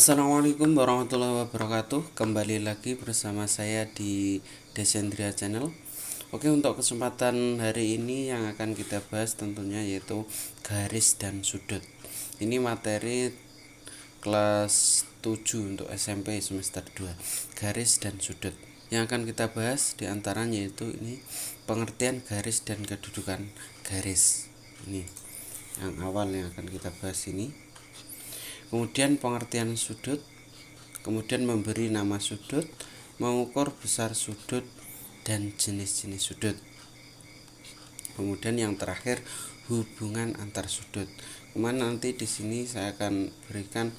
Assalamualaikum warahmatullahi wabarakatuh. Kembali lagi bersama saya di Desendria Channel. Oke, untuk kesempatan hari ini yang akan kita bahas tentunya yaitu garis dan sudut. Ini materi kelas 7 untuk SMP semester 2, garis dan sudut. Yang akan kita bahas diantaranya yaitu ini pengertian garis dan kedudukan garis. Ini yang awal yang akan kita bahas ini. Kemudian pengertian sudut, kemudian memberi nama sudut, mengukur besar sudut dan jenis-jenis sudut. Kemudian yang terakhir hubungan antar sudut. Kemudian nanti di sini saya akan berikan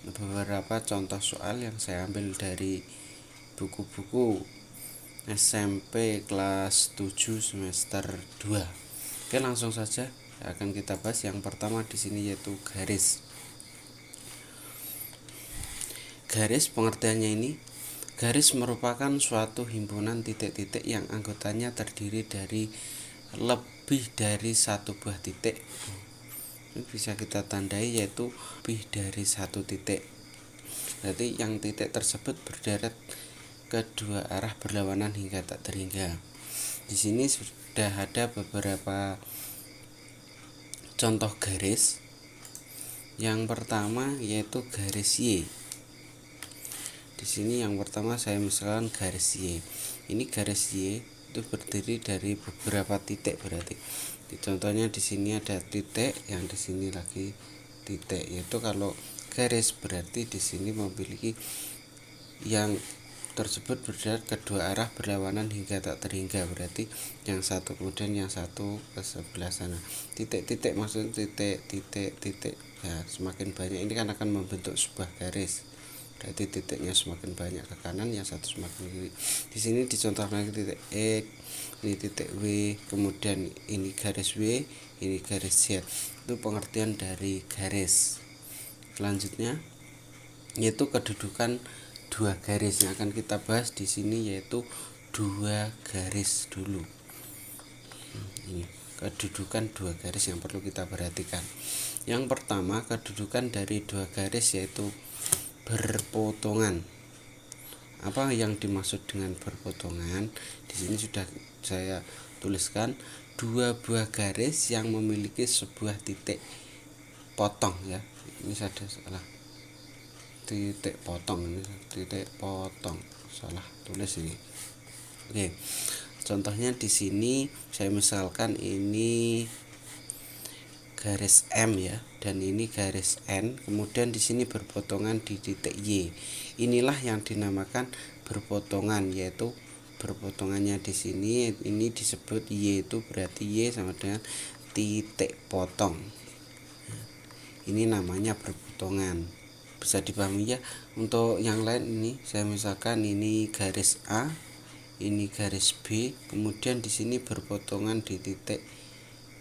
beberapa contoh soal yang saya ambil dari buku-buku SMP kelas 7 semester 2. Oke, langsung saja akan kita bahas. Yang pertama di sini yaitu garis. Garis pengertiannya ini, garis merupakan suatu himpunan titik-titik yang anggotanya terdiri dari lebih dari satu buah titik. Ini bisa kita tandai yaitu lebih dari satu titik. Berarti yang titik tersebut berderet kedua arah berlawanan hingga tak terhingga. Di sini sudah ada beberapa contoh garis. Yang pertama yaitu garis Y. Di sini yang pertama saya misalkan garis Y. Ini garis Y itu berdiri dari beberapa titik, berarti contohnya di sini ada titik, yang di sini lagi titik. Yaitu kalau garis berarti di sini memiliki yang tersebut berderet kedua arah berlawanan hingga tak terhingga, berarti yang satu kemudian yang satu ke sebelah sana. Titik-titik maksudnya titik ya, semakin banyak ini kan akan membentuk sebuah garis. Berarti titiknya semakin banyak ke kanan, yang satu semakin kiri. Di sini dicontohkan lagi titik X, ini titik W, kemudian ini garis W, ini garis Z. Itu pengertian dari garis. Selanjutnya yaitu kedudukan dua garis yang akan kita bahas di sini, yaitu dua garis dulu. Ini kedudukan dua garis yang perlu kita perhatikan. Yang pertama, kedudukan dari dua garis yaitu berpotongan. Apa yang dimaksud dengan berpotongan? Di sini sudah saya tuliskan dua buah garis yang memiliki sebuah titik potong ya. Ini saya salah. Titik potong, ini titik potong. Salah tulis ini. Oke. Contohnya di sini saya misalkan ini garis M ya, dan ini garis N, kemudian di sini berpotongan di titik Y. Inilah yang dinamakan berpotongan, yaitu berpotongannya di sini ini disebut Y, itu berarti Y sama dengan titik potong. Ini namanya berpotongan. Bisa dipahami ya. Untuk yang lain ini saya misalkan ini garis A, ini garis B, kemudian di sini berpotongan di titik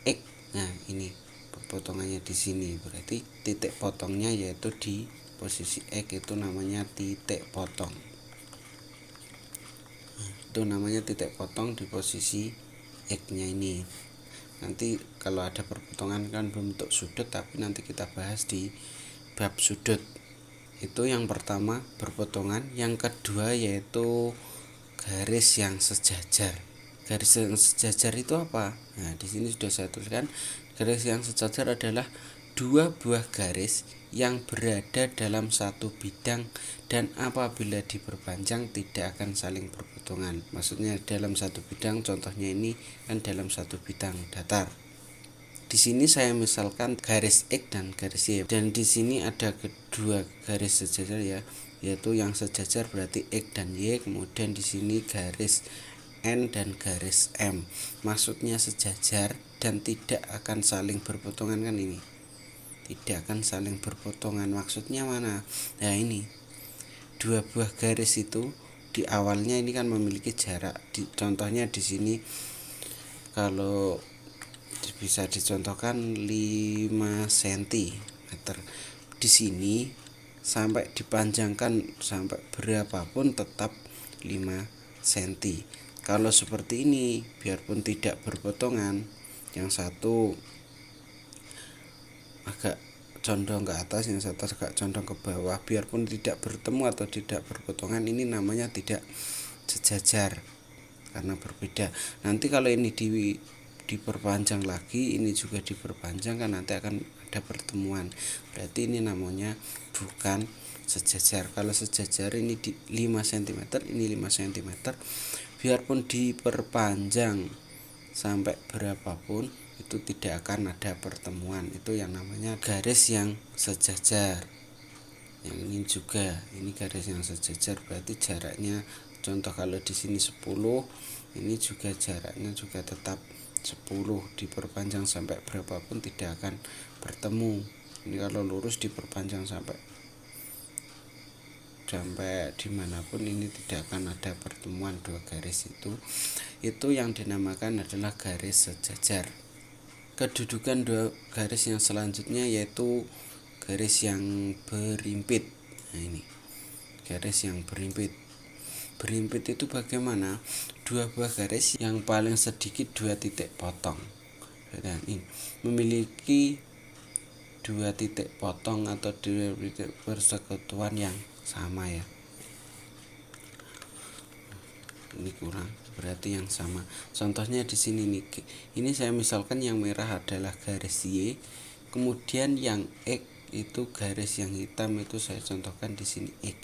X. Nah, ini potongannya di sini, berarti titik potongnya yaitu di posisi X, itu namanya titik potong. Itu namanya titik potong di posisi X-nya ini. Nanti kalau ada perpotongan kan bentuk sudut, tapi nanti kita bahas di bab sudut. Itu yang pertama berpotongan. Yang kedua yaitu garis yang sejajar. Garis yang sejajar itu apa? Nah, di sini sudah saya tuliskan. Garis yang sejajar adalah dua buah garis yang berada dalam satu bidang dan apabila diperpanjang tidak akan saling berpotongan. Maksudnya dalam satu bidang, contohnya ini kan dalam satu bidang datar. Di sini saya misalkan garis X dan garis Y, dan di sini ada kedua garis sejajar ya, yaitu yang sejajar berarti X dan Y, kemudian di sini garis N dan garis M. Maksudnya sejajar dan tidak akan saling berpotongan, kan ini tidak akan saling berpotongan. Maksudnya mana? Nah, ini dua buah garis itu di awalnya ini kan memiliki jarak. Contohnya di sini kalau bisa dicontohkan 5 cm. Di sini sampai dipanjangkan sampai berapapun tetap 5 cm. Kalau seperti ini biarpun tidak berpotongan, yang satu agak condong ke atas, yang satu agak condong ke bawah, biarpun tidak bertemu atau tidak berpotongan, ini namanya tidak sejajar karena berbeda. Nanti kalau ini diperpanjang lagi, ini juga diperpanjang, kan nanti akan ada pertemuan, berarti ini namanya bukan sejajar. Kalau sejajar ini di 5 cm, ini 5 cm, biarpun diperpanjang sampai berapapun itu tidak akan ada pertemuan. Itu yang namanya garis yang sejajar. Yang ini juga, ini garis yang sejajar, berarti jaraknya, contoh kalau di sini 10, ini juga jaraknya juga tetap 10, diperpanjang sampai berapapun tidak akan bertemu. Ini kalau lurus diperpanjang sampai dimanapun, ini tidak akan ada pertemuan dua garis itu yang dinamakan adalah garis sejajar. Kedudukan dua garis yang selanjutnya yaitu garis yang berimpit. Nah, ini garis yang berimpit. Berimpit itu bagaimana? Dua buah garis yang paling sedikit 2 titik potong, dan ini memiliki 2 titik potong atau 2 titik persekutuan yang sama ya. Ini kurang, berarti yang sama. Contohnya di sini nih. Ini saya misalkan yang merah adalah garis Y, kemudian yang X itu garis yang hitam, itu saya contohkan di sini X.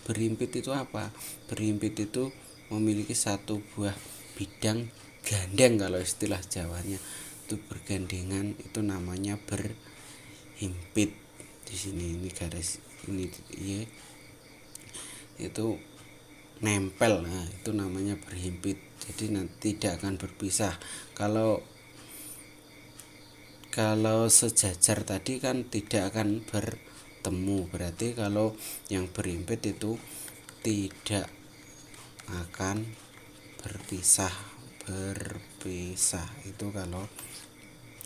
Berimpit itu apa? Berimpit itu memiliki satu buah bidang gandeng, kalau istilah Jawanya itu bergandengan, itu namanya berhimpit. Di sini ini garis ini Y itu nempel, nah itu namanya berhimpit. Jadi nanti tidak akan berpisah. Kalau sejajar tadi kan tidak akan bertemu, berarti kalau yang berhimpit itu tidak akan berpisah itu kalau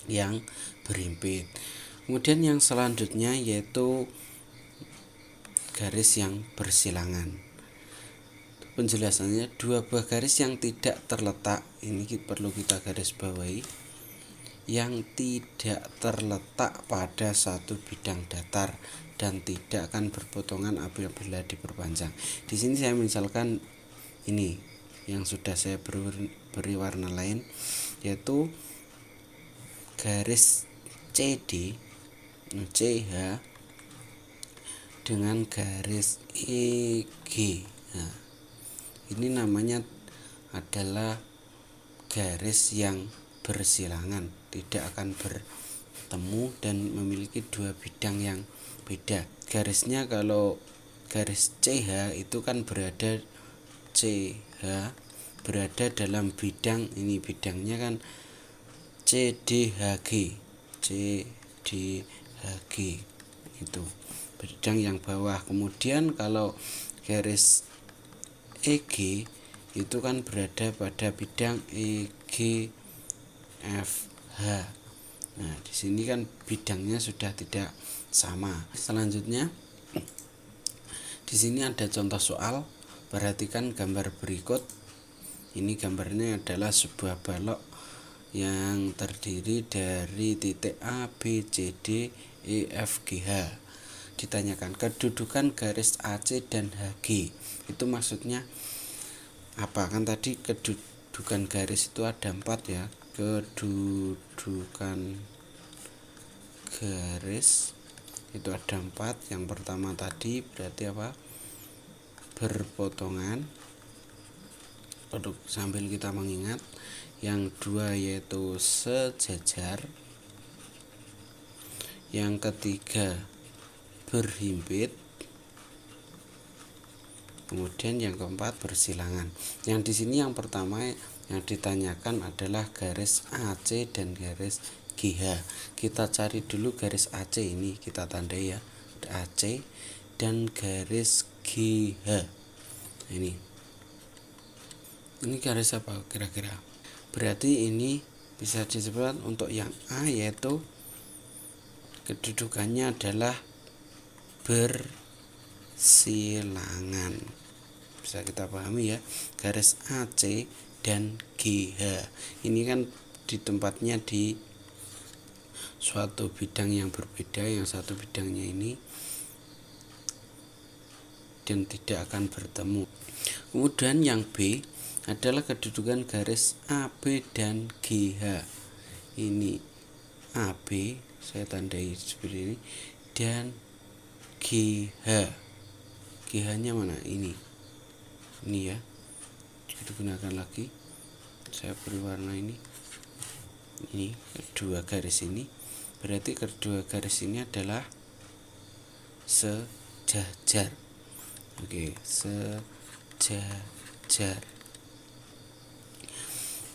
yang berhimpit. Kemudian yang selanjutnya yaitu garis yang bersilangan. Penjelasannya, dua buah garis yang tidak terletak, ini perlu kita garis bawahi, yang tidak terletak pada satu bidang datar dan tidak akan berpotongan apabila diperpanjang. Di sini saya misalkan ini yang sudah saya beri warna lain, yaitu garis CD CH dengan garis EG. Nah, ini namanya adalah garis yang bersilangan, tidak akan bertemu dan memiliki 2 bidang yang beda. Garisnya kalau garis CH itu kan berada dalam bidang, ini bidangnya kan CDHG itu bidang yang bawah. Kemudian kalau garis EG itu kan berada pada bidang EGFH. Nah, di sini kan bidangnya sudah tidak sama. Selanjutnya di sini ada contoh soal. Perhatikan gambar berikut. Ini gambarnya adalah sebuah balok yang terdiri dari titik A, B, C, D, E, F, G, H. Ditanyakan kedudukan garis AC dan HG. Itu maksudnya apa? Kan tadi kedudukan garis itu ada 4 ya. Kedudukan garis itu ada 4. Yang pertama tadi berarti apa? Berpotongan. Sambil kita mengingat. Yang 2 yaitu sejajar. Yang ketiga berhimpit. Kemudian yang keempat bersilangan. Yang di sini yang pertama yang ditanyakan adalah garis AC dan garis GH. Kita cari dulu garis AC, ini kita tandai ya, AC dan garis GH. Ini garis apa kira-kira? Berarti ini bisa disebut untuk yang A yaitu kedudukannya adalah bersilangan. Bisa kita pahami ya, garis AC dan GH. Ini kan di tempatnya di suatu bidang yang berbeda, yang satu bidangnya ini dan tidak akan bertemu. Kemudian yang B adalah kedudukan garis AB dan GH. Ini AB saya tandai seperti ini dan GH. GH-nya mana? Ini ya. Kita gunakan lagi. Saya beri warna ini. Ini kedua garis ini. Berarti kedua garis ini adalah sejajar. Oke, sejajar.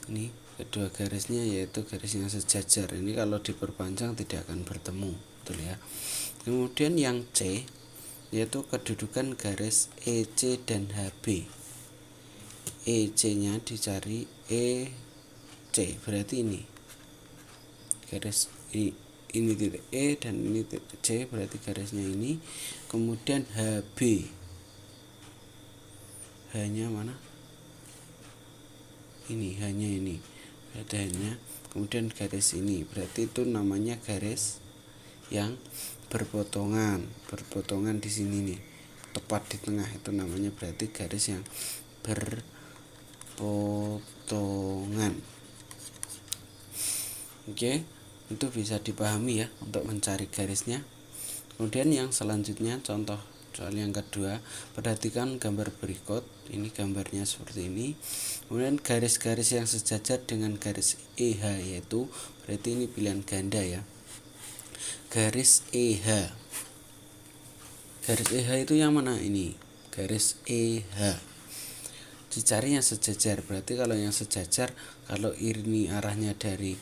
Ini kedua garisnya yaitu garis yang sejajar. Ini kalau diperpanjang tidak akan bertemu, betul ya. Kemudian yang C yaitu kedudukan garis EC dan HB. EC-nya dicari EC, berarti ini garis ini titik E dan ini titik C, berarti garisnya ini. Kemudian HB, H-nya mana? Ini hanya ini, berarti hanya. Kemudian garis ini, berarti itu namanya garis yang berpotongan di sini nih, tepat di tengah, itu namanya berarti garis yang berpotongan. Oke, itu bisa dipahami ya untuk mencari garisnya. Kemudian yang selanjutnya contoh soal yang kedua, perhatikan gambar berikut. Ini gambarnya seperti ini. Kemudian garis-garis yang sejajar dengan garis EH, yaitu berarti ini pilihan ganda ya. Garis EH. Garis EH itu yang mana? Ini garis EH. Dicari yang sejajar. Berarti kalau yang sejajar, kalau ini arahnya dari,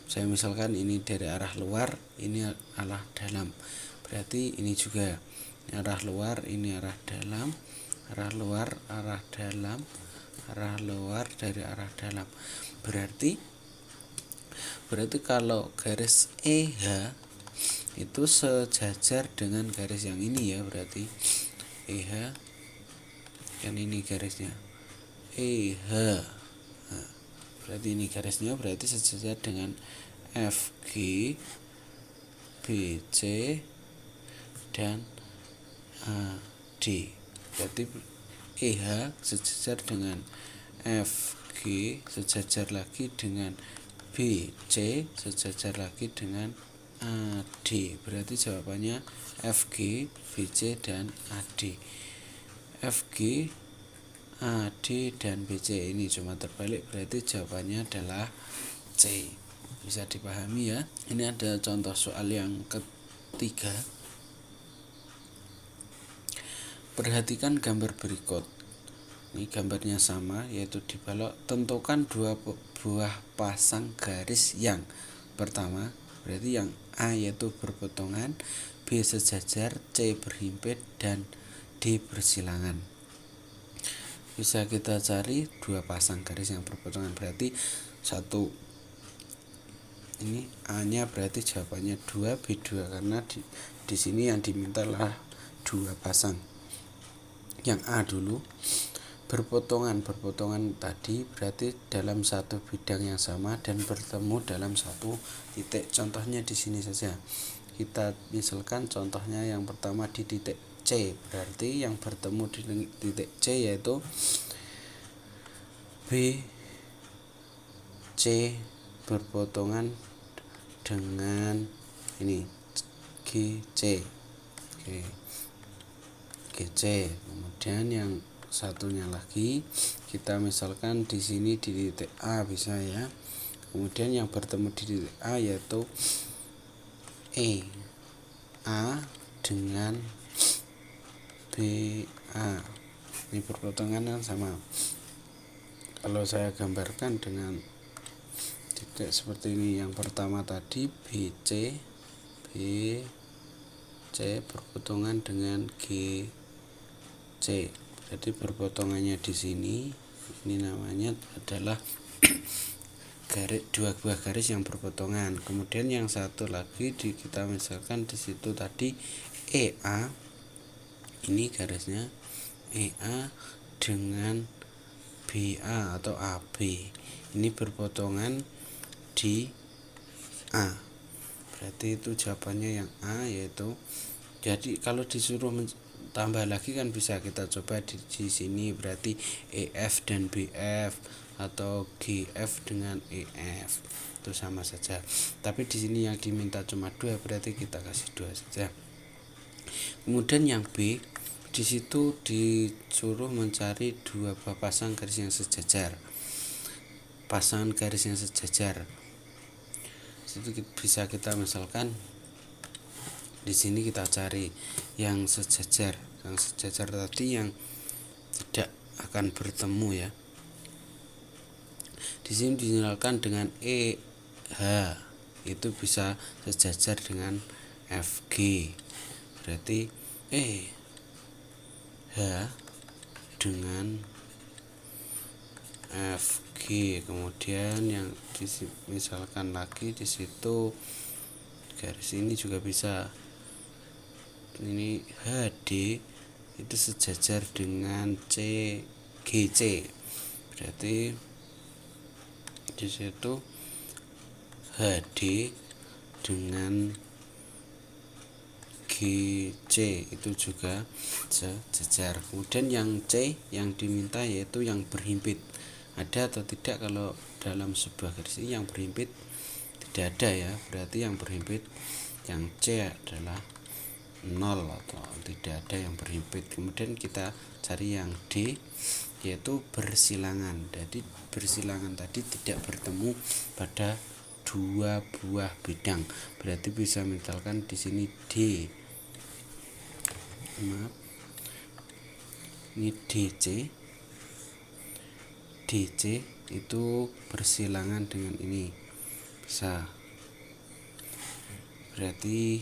saya misalkan ini dari arah luar, ini arah dalam. Berarti ini juga arah luar, ini arah dalam, arah luar, arah dalam, arah luar dari arah dalam. Berarti kalau garis EH itu sejajar dengan garis yang ini ya, berarti EH dan ini garisnya EH. Nah, berarti ini garisnya berarti sejajar dengan FG, BC dan AD. Berarti EH sejajar dengan FG, sejajar lagi dengan BC, sejajar lagi dengan AD. Berarti jawabannya FG, BC dan AD. FG, AD dan BC ini cuma terbalik, berarti jawabannya adalah C. Bisa dipahami ya. Ini ada contoh soal yang ketiga. Perhatikan gambar berikut. Ini gambarnya sama, yaitu dibalok. Tentukan dua buah pasang garis yang pertama, berarti yang A yaitu berpotongan, B sejajar, C berhimpit, dan D bersilangan. Bisa kita cari dua pasang garis yang berpotongan, berarti satu. Ini A-nya berarti jawabannya 2, B2 karena di sini yang diminta adalah dua pasang. Yang A dulu, berpotongan tadi berarti dalam satu bidang yang sama dan bertemu dalam satu titik. Contohnya di sini saja. Kita misalkan contohnya yang pertama di titik C, berarti yang bertemu di titik C yaitu B, C berpotongan dengan ini GC. GC. Kemudian yang satunya lagi kita misalkan di sini di titik A bisa ya. Kemudian yang bertemu di titik A yaitu E, A dengan BA. Ini berpotongan kan sama. Kalau saya gambarkan dengan titik seperti ini, yang pertama tadi BC berpotongan dengan GC. Jadi berpotongannya di sini, ini namanya adalah dua buah garis yang berpotongan. Kemudian yang satu lagi kita misalkan di situ tadi EA, ini garisnya EA dengan BA atau AB, ini berpotongan di A. Berarti itu jawabannya yang A, yaitu jadi kalau disuruh tambah lagi kan bisa kita coba di sini, berarti EF dan BF atau GF dengan EF itu sama saja. Tapi di sini yang diminta cuma 2, berarti kita kasih 2 saja. Kemudian yang B, di situ disuruh mencari 2 buah pasang garis yang sejajar. Pasangan garis yang sejajar. Itu bisa kita misalkan di sini kita cari yang sejajar. Yang sejajar tadi yang tidak akan bertemu ya. Di sini dinyalakan dengan EH, itu bisa sejajar dengan FG. Berarti EH dengan FG. Kemudian yang misalkan lagi di situ garis ini juga bisa, ini HD itu sejajar dengan CGC. Berarti di situ HD dengan GC itu juga sejajar. Kemudian yang C yang diminta yaitu yang berhimpit. Ada atau tidak kalau dalam sebuah garis ini yang berhimpit? Tidak ada ya. Berarti yang berhimpit yang C adalah 0 atau tidak ada yang berhimpit. Kemudian kita cari yang D, yaitu bersilangan. Jadi bersilangan tadi tidak bertemu pada 2 buah bidang. Berarti bisa misalkan di sini D. Maaf. Ini DC. DC itu bersilangan dengan ini. Bisa. Berarti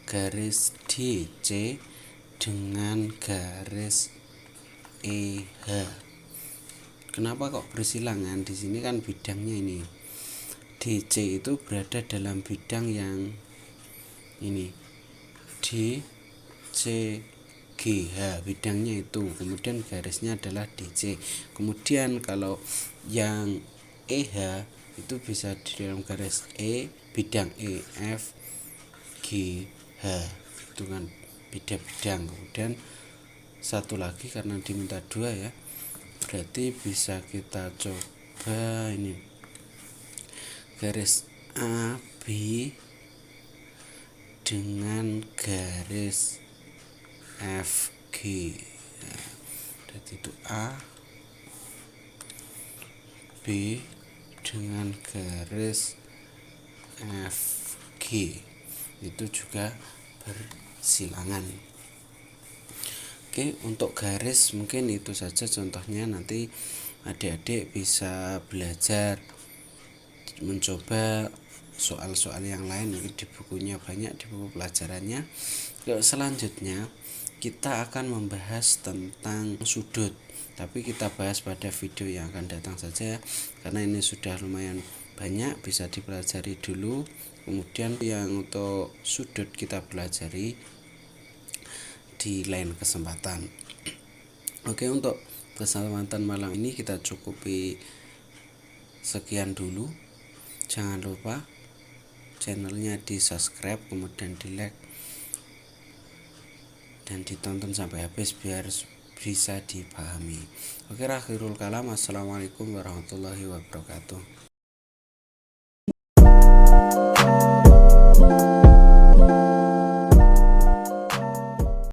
garis DC dengan garis EH. Kenapa kok bersilangan? Di sini kan bidangnya ini. DC itu berada dalam bidang yang ini. DCGH bidangnya itu. Kemudian garisnya adalah DC. Kemudian kalau yang EH itu bisa di dalam garis E, bidang EF, GH itu kan bidang. Kemudian satu lagi karena diminta 2 ya, berarti bisa kita coba ini garis AB dengan garis FG. Nah, berarti itu A B dengan garis FG itu juga bersilangan. Oke, untuk garis mungkin itu saja contohnya. Nanti adik-adik bisa belajar mencoba soal-soal yang lain, mungkin di bukunya banyak, di buku pelajarannya. Selanjutnya kita akan membahas tentang sudut, tapi kita bahas pada video yang akan datang saja karena ini sudah lumayan banyak, bisa dipelajari dulu. Kemudian yang untuk sudut kita pelajari di lain kesempatan. Oke, untuk kesempatan malam ini kita cukupi sekian dulu. Jangan lupa channelnya di subscribe, kemudian di like dan ditonton sampai habis biar bisa dipahami. Oke, akhirul kalam. Assalamualaikum warahmatullahi wabarakatuh.